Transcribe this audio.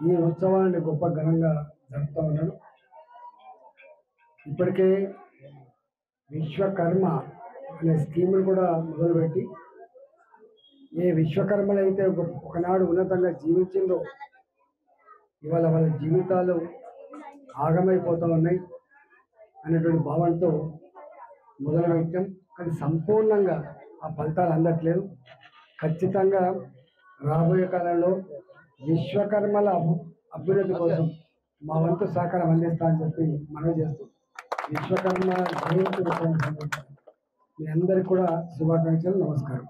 ఈ ఉత్సవాన్ని గొప్ప ఘనంగా జరుపుతా ఉన్నాను. ఇప్పటికే విశ్వకర్మ అనే స్కీమ్ను కూడా మొదలుపెట్టి ఏ విశ్వకర్మలు అయితే ఒకనాడు ఉన్నతంగా జీవించిందో ఇవాళ వాళ్ళ జీవితాలు ఆగమైపోతూ ఉన్నాయి అనేటువంటి భావనతో మొదలుపెట్టాం. కానీ సంపూర్ణంగా ఆ ఫలితాలు అందట్లేదు. ఖచ్చితంగా రాబోయే కాలంలో విశ్వకర్మల అభివృద్ధి కోసం మా వంతు సహకారం అందిస్తా అని చెప్పి మనవి చేస్తూ విశ్వకర్మ జయంతి మీ అందరికీ కూడా శుభాకాంక్షలు. నమస్కారం.